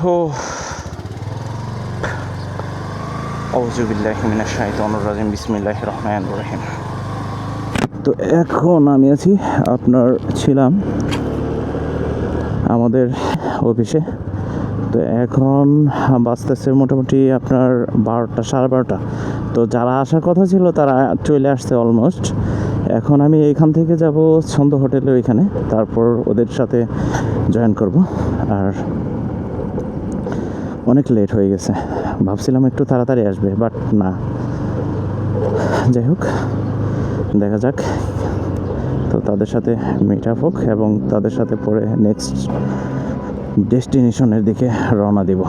ও আউযুবিল্লাহি মিনাশ শাইতানির রাজিম বিসমিল্লাহির রহমানির রহিম। তো এখন আমি আছি ছিলাম আমাদের অফিসে। তো এখন বাজতেছে মোটামুটি 12টা, 12:30। তো যারা আসার কথা ছিল তারা চলে আসছে অলমোস্ট। এখন আমি এইখান থেকে যাব ছন্দ হোটেলে, ওইখানে তারপর ওদের সাথে জয়েন করব। আর অনেক লেট হয়ে গেছে, ভাবছিলাম একটু তাড়াতাড়ি আসবে, বাট না। যাই হোক, দেখা যাক। তো তাদের সাথে মিট আপ হোক এবং তাদের সাথে পরে নেক্সট ডেস্টিনেশনের দিকে রওনা দিব।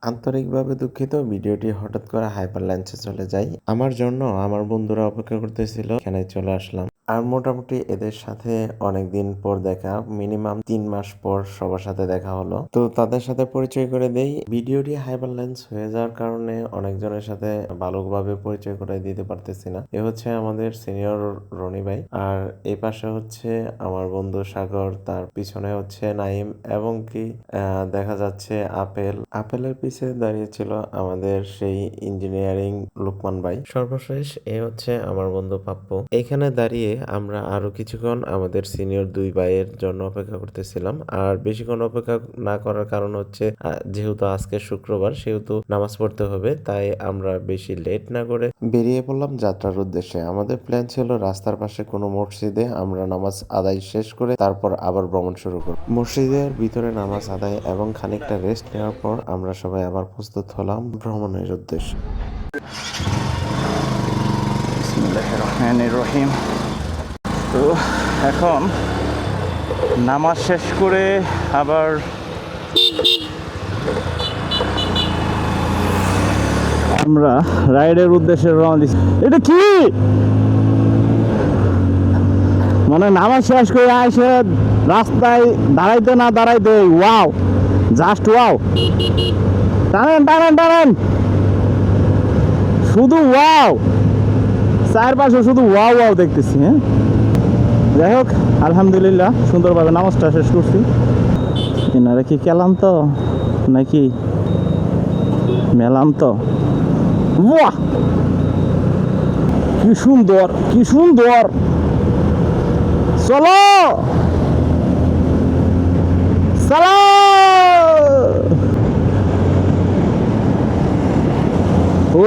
আন্তরিকভাবে দুঃখিত, ভিডিওটি হঠাৎ করে হাইপার লাঞ্চে চলে যায়। আমার জন্য আমার বন্ধুরা অপেক্ষা করতেছিল, এখানে চলে আসলাম। আর মোটামুটি এদের সাথে অনেকদিন পর দেখা, মিনিমাম 3 মাস পর সবার সাথে দেখা হলো। তো তাদের সাথে পরিচয় করে দেই। ভিডিওটি হাইপার লাঞ্চ হয়ে যাওয়ার কারণে অনেকজনের সাথে ভালোভাবে পরিচয় করে দিতে পারতেছি না। এ হচ্ছে আমাদের সিনিয়র রনি ভাই, আর এই পাশে হচ্ছে আমার বন্ধু সাগর, তার পিছনে হচ্ছে নাইম, এবং কি দেখা যাচ্ছে আপেলের পিছে দাঁড়িয়ে ছিল আমাদের সেই ইঞ্জিনিয়ারিং লোকমান ভাই। সর্বশেষ এ হচ্ছে আমার বন্ধু পাপ্পু। এখানে দাঁড়িয়ে আমরা আরো কিছুক্ষণ আমাদের সিনিয়র 2 ভাইয়ের জন্য অপেক্ষা করতেছিলাম। আর বেশিক্ষণ অপেক্ষা না করার কারণ হচ্ছে যেহেতু আজকে শুক্রবার, সেহেতু নামাজ পড়তে হবে, তাই আমরা বেশি লেট না করে বেরিয়ে পড়লাম যাত্রার উদ্দেশ্যে। আমাদের প্ল্যান ছিল রাস্তার পাশে কোনো মসজিদে আমরা নামাজ আদায় শেষ করে তারপর আবার ভ্রমণ শুরু করব। মসজিদের ভিতরে নামাজ আদায় এবং খানিকটা রেস্ট নেওয়ার পর আমরা সবাই আবার প্রস্তুত হলাম ভ্রমণের উদ্দেশ্যে। বিসমিল্লাহির রহমানির রহিম। তো এখন নামাজ শেষ করে আবার আমরা রাইডের উদ্দেশ্যে রওনা দিচ্ছি। এটা কি মানে নামাজ শেষ করে আসে রাস্তায় দাঁড়াইতে না দাঁড়াইতে, ওয়াও, জাস্ট ওয়াও। টানেন টানেন টানেন, শুধু ওয়াও, চারপাশে শুধু ওয়াও ওয়াও দেখতেছি। হ্যাঁ, যাই হোক, আলহামদুলিল্লাহ সুন্দরভাবে নামাজটা শেষ করছি। এনারা কি কেলাম তো নাকি মেলাম তো? বাহ, কি সুন্দর, কি সুন্দর। চলো চলো। ও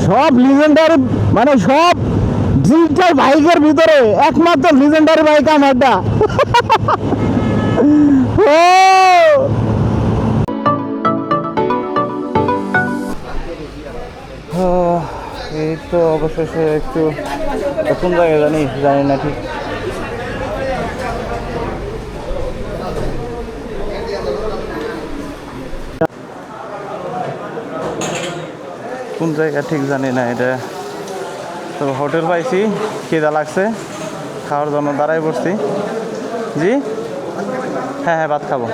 সব লিজেন্ডারি, মানে সব ডিজিটাল বাইকের ভিতরে একমাত্র লিজেন্ডারি বাইক আমারটা। ও এই তো অবশেষে একটু কোন জায়গায় জানি না ঠিক। কোন জায়গা ঠিক জানি না এটা। তো হোটেল পাইছি, খিদা লাগছে, খাওয়ার জন্য দাঁড়াই পড়ছি। জি হ্যাঁ হ্যাঁ, ভাত খাবো।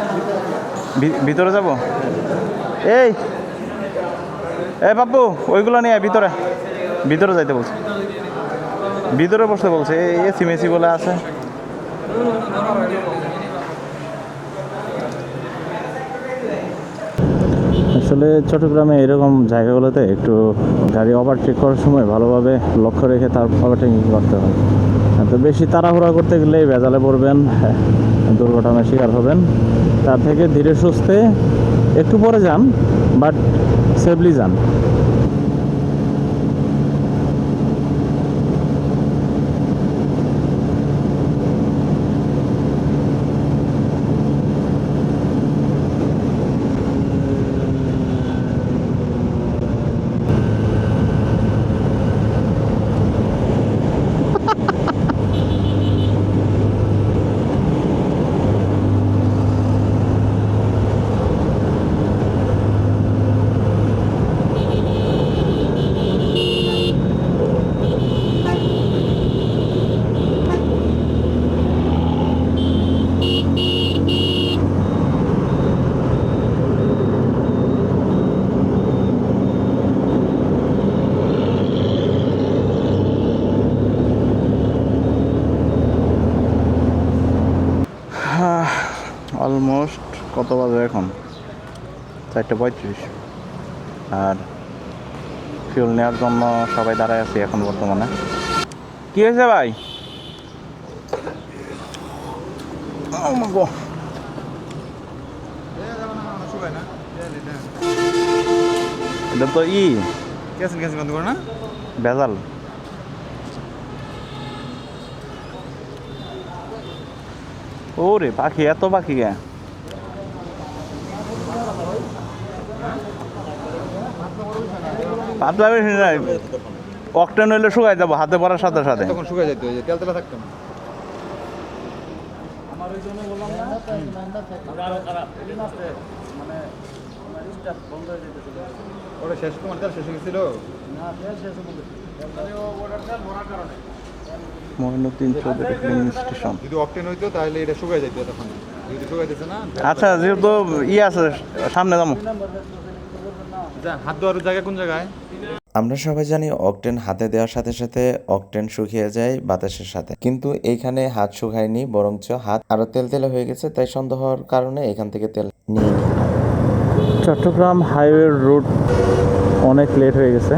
ভিতরে যাব? এই এই বাবু, ওইগুলো নিয়ে ভিতরে, ভিতরে যাইতে বলছে, ভিতরে বসতে বলছে। এসি মেসি বলে আছে। আসলে চট্টগ্রামে এরকম জায়গাগুলোতে একটু গাড়ি ওভারটেক করার সময় ভালোভাবে লক্ষ্য রেখে তার ওভারটেকিং করতে হয়। তো বেশি তাড়াহুড়া করতে গেলেই ভেজালে পড়বেন, দুর্ঘটনার শিকার হবেন। তার থেকে ধীরে সুস্থে একটু পরে যান, বাট সেফলি যান। কত বাজে এখন? 4:35। আর ফিউল নেওয়ার জন্য সবাই দাঁড়ায় আছি এখন বর্তমানে। কি হয়েছে ভাই? এটা তো বন্ধ করো না। ভেজাল। ওরে পাখি, এত পাখি কে? পাতলা বেশি নাই, অকটেন হইলে শুকাই যাবো হাতে পড়ার সাথে সাথে। তখন শুকায় যেত, তেল তেলা থাকতো না। ওটা শেষ, তোমার তেল শেষ হয়ে গেছিল। Mohinuddin Chowdhury filling station. যদি অকটেন হইতো তাহলে এটা শুকায় যেত তখন, যদি শুকাইতেছে না। আচ্ছা, যেহেতু আছে সামনে যাবো। হাত ধোয়ার জায়গা কোন জায়গায়? আমরা সবাই জানি অকটেন হাতে দেওয়ার সাথে সাথে অকটেন শুকিয়ে যায় বাতাসের সাথে, কিন্তু এইখানে হাত শুকায়নি, বরঞ্চ হাত আরো তেলতেলে হয়ে গেছে। তাই সন্দেহ হওয়ার কারণে এখান থেকে তেল নিয়ে নিই। চট্টগ্রাম হাইওয়ে রুট অনেক লেট হয়ে গেছে।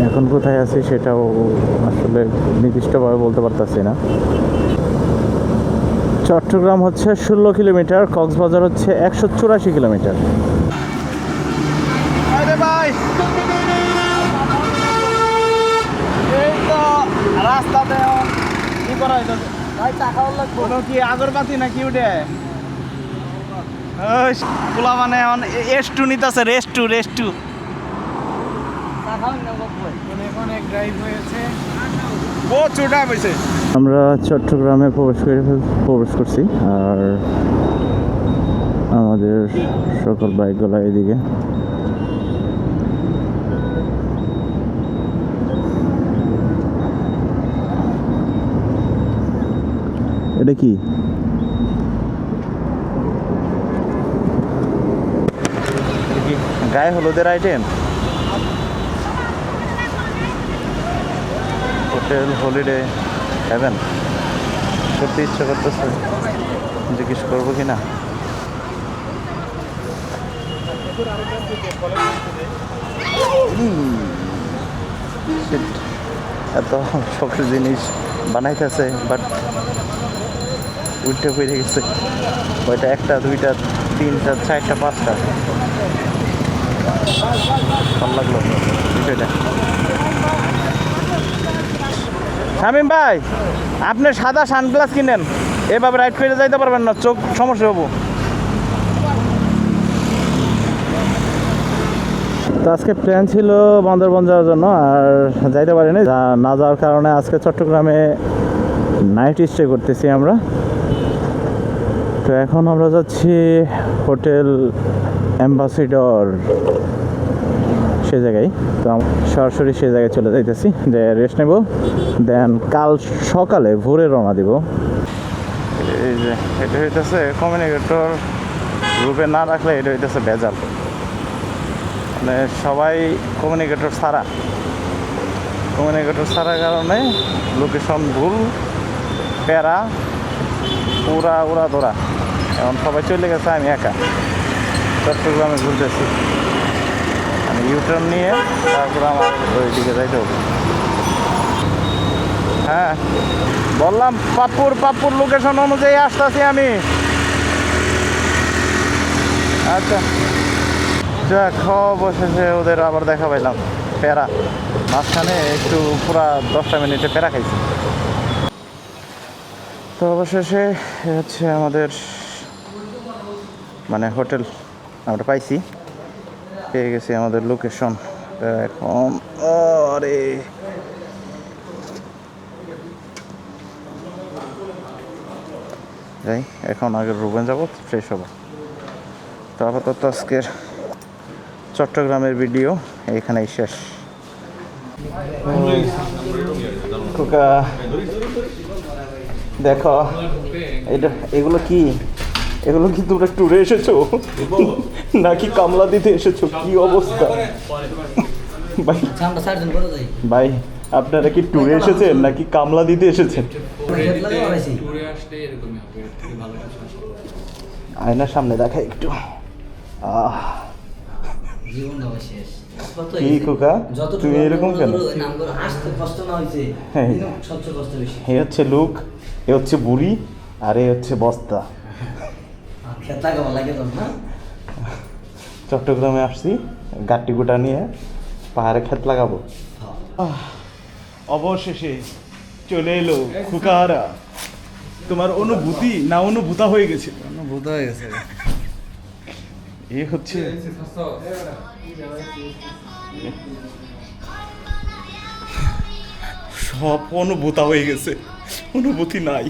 এখন কোথায় আছি সেটাও আসলে নির্দিষ্টভাবে বলতে পারতেছি না। চট্টগ্রাম হচ্ছে 16 কিলোমিটার, কক্সবাজার হচ্ছে 184 কিলোমিটার। ভাই এই তো রাস্তাতে কি করা হইতেছে ভাই? টাকা লাগবে কোনো কি আগরবাতি নাকি উঠে? পোলা মানে S2 নিতেছে, রেস্টু অনেক ড্রাইভ হয়েছে, প্রচুর ড্রাইভ হয়েছে। আমরা চট্টগ্রামে প্রবেশ করছি, আর আমাদের সকল বাইকগুলো এদিকে। এটা কি? গায়ে হলুদের আইটেম। Hotel holiday haven. সত্যি ইচ্ছা করতেছে জিজ্ঞেস করবো কিনা। এত শখের জিনিস বানাইতেছে, বাট উল্টে পড়ে গেছে। ওইটা 1টা 2টা 3টা 4টা 5টা। ভালো লাগলো বিষয়টা। শামীম ভাই, আপনি সাদা সানগ্লাস কিনেন, এভাবে রাইড করে যাইতে পারবেন না, চোখ সমস্যা হবো। তো আজকে প্ল্যান ছিল বান্দরবন যাওয়ার জন্য, আর যাইতে পারিনি। না যাওয়ার কারণে আজকে চট্টগ্রামে নাইট স্টে করতেছি আমরা। তো এখন আমরা যাচ্ছি হোটেল অ্যাম্বাসিডর, সে জায়গায়। তো সরাসরি সে জায়গায় চলে যাইতেছি, যে রেস্ট নেব, দেন কাল সকালে ভোরে রওনা দিব। এই যে এটা হইতেছে কমিউনিকেটর গ্রুপে না রাখলে এটা হইতেছে ভেজাল। মানে সবাই কমিউনিকেটর ছাড়ার কারণে লোকেশন ভুল, প্যারা, উড়া ধরা। এখন সবাই চলে গেছে, আমি একা চট্টগ্রামে ঘুরতেছি। আমি ইউটার্ন নিয়ে তারপর আমার ওই দিকে যাইতে হবে। হ্যাঁ বললাম, পাপ্পুর লোকেশন অনুযায়ী আসতেছি আমি। আচ্ছা যা খাওয়া বসেছে, ওদের আবার দেখা পাইলাম প্যারা। মাঝখানে একটু পুরা 10টা মিনিটে প্যারা খাইছি। তো অবশেষে হচ্ছে আমাদের মানে হোটেল আমরা পাইছি, পেয়ে গেছি আমাদের লোকেশন। এখন আরে যাই, এখন আগের রুমে যাব, ফ্রেশ হব। তো আপাতত আজকের চট্টগ্রামের ভিডিও এইখানেই শেষ। খোকা দেখো, এগুলো কি তোমরা ট্যুরে এসেছো নাকি কামলা দিতে এসেছো? কি অবস্থা ভাই, আপনারা কি ট্যুরে এসেছেন নাকি কামলা দিতে এসেছেন? ট্যুরে আসলে এরকমই হবে, এর থেকে ভালো কিছু আয়নার সামনে দেখা একটু জীবনটাও শেষ। কত কি হয়েছে? খোকা যতটুকু তুমি এরকম কেন নামগুলো আসতে কষ্ট না হয়েছে হ্যাঁ। সবচেয়ে কষ্ট বেশি। এ হচ্ছে লুক, এ হচ্ছে বুড়ি, আর এ হচ্ছে বস্তা। খেত লাগাবো লাগে তো না। চট্টগ্রামে আসছি গাট্টি গুটা নিয়ে পাহাড়ে ক্ষেত লাগাবো। অবশেষে চলে এলো খুকাহারা। তোমার অনুভূতি না অনুভূতা হয়ে গেছে? ভূত হয়ে গেছে। এ হচ্ছে সব অনুভূতা হয়ে গেছে, অনুভূতি নাই।